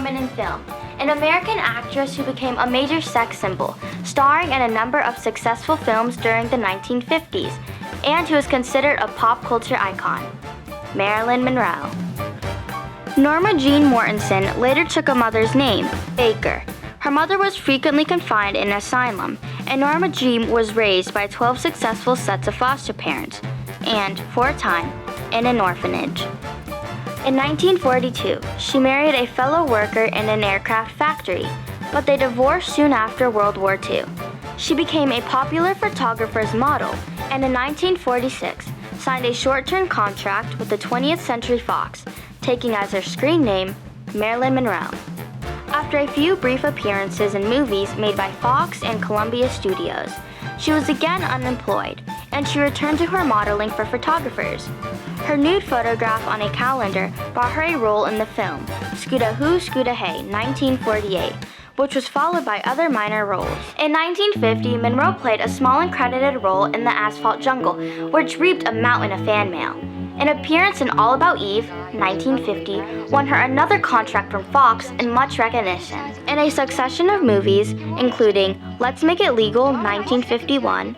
Woman in Film, an American actress who became a major sex symbol, starring in a number of successful films during the 1950s, and who is considered a pop culture icon. Marilyn Monroe. Norma Jeane Mortenson later took a mother's name, Baker. Her mother was frequently confined in an asylum, and Norma Jeane was raised by 12 successful sets of foster parents, and, for a time, in an orphanage. In 1942, she married a fellow worker in an aircraft factory, but they divorced soon after World War II. She became a popular photographer's model, and in 1946, signed a short-term contract with the 20th Century Fox, taking as her screen name, Marilyn Monroe. After a few brief appearances in movies made by Fox and Columbia Studios, she was again unemployed, and she returned to her modeling for photographers. Her nude photograph on a calendar brought her a role in the film, Scooter Hoo, Scooter Hey, 1948, which was followed by other minor roles. In 1950, Monroe played a small uncredited role in The Asphalt Jungle, which reaped a mountain of fan mail. An appearance in All About Eve, 1950, won her another contract from Fox and much recognition. In a succession of movies, including Let's Make It Legal, 1951,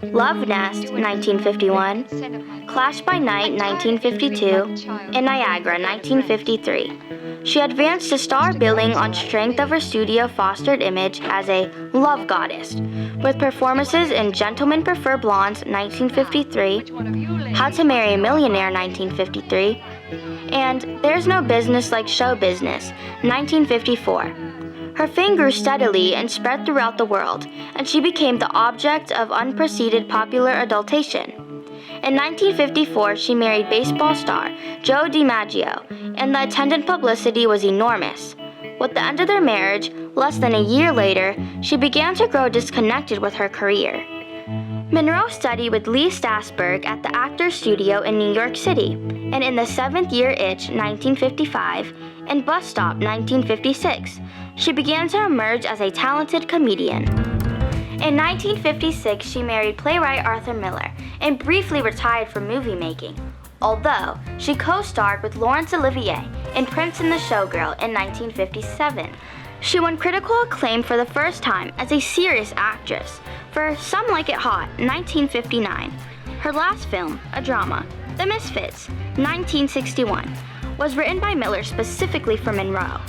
Love Nest, 1951, Clash by Night, 1952, and Niagara, 1953. She advanced to star billing on strength of her studio-fostered image as a love goddess, with performances in Gentlemen Prefer Blondes, 1953, How to Marry a Millionaire, 1953, and There's No Business Like Show Business, 1954. Her fame grew steadily and spread throughout the world, and she became the object of unprecedented popular adulation. In 1954, she married baseball star Joe DiMaggio, and the attendant publicity was enormous. With the end of their marriage, less than a year later, she began to grow disconnected with her career. Monroe studied with Lee Strasberg at the Actors Studio in New York City, and in The Seventh Year Itch, 1955, and Bus Stop, 1956, she began to emerge as a talented comedian. In 1956, she married playwright Arthur Miller and briefly retired from movie making, although she co-starred with Laurence Olivier in Prince and the Showgirl in 1957. She won critical acclaim for the first time as a serious actress for Some Like It Hot, 1959. Her last film, a drama, The Misfits, 1961, was written by Miller specifically for Monroe.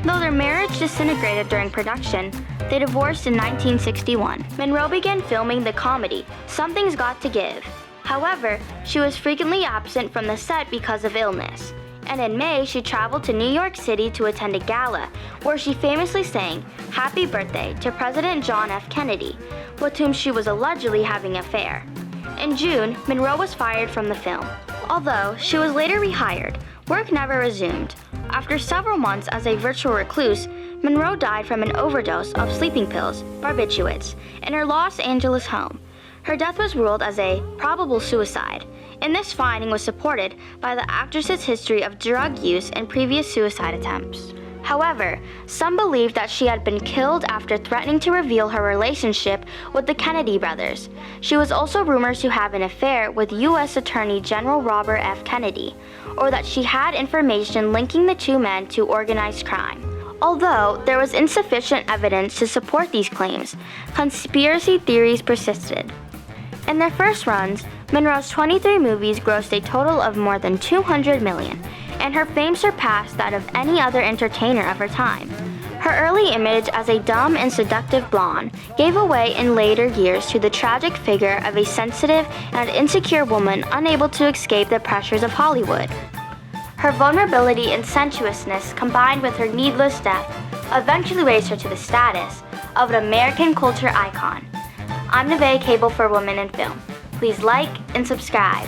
Though their marriage disintegrated during production, they divorced in 1961. Monroe began filming the comedy Something's Got to Give. However, she was frequently absent from the set because of illness. And in May, she traveled to New York City to attend a gala where she famously sang Happy Birthday to President John F. Kennedy, with whom she was allegedly having an affair. In June, Monroe was fired from the film. Although she was later rehired, work never resumed. After several months as a virtual recluse, Monroe died from an overdose of sleeping pills, barbiturates, in her Los Angeles home. Her death was ruled as a probable suicide, and this finding was supported by the actress's history of drug use and previous suicide attempts. However, some believe that she had been killed after threatening to reveal her relationship with the Kennedy brothers. She was also rumored to have an affair with U.S. Attorney General Robert F. Kennedy, or that she had information linking the two men to organized crime. Although there was insufficient evidence to support these claims, conspiracy theories persisted. In their first runs, Monroe's 23 movies grossed a total of more than $200 million, and her fame surpassed that of any other entertainer of her time. Her early image as a dumb and seductive blonde gave way in later years to the tragic figure of a sensitive and insecure woman unable to escape the pressures of Hollywood. Her vulnerability and sensuousness, combined with her needless death, eventually raised her to the status of an American culture icon. I'm Neve, Cable for Women in Film. Please like and subscribe.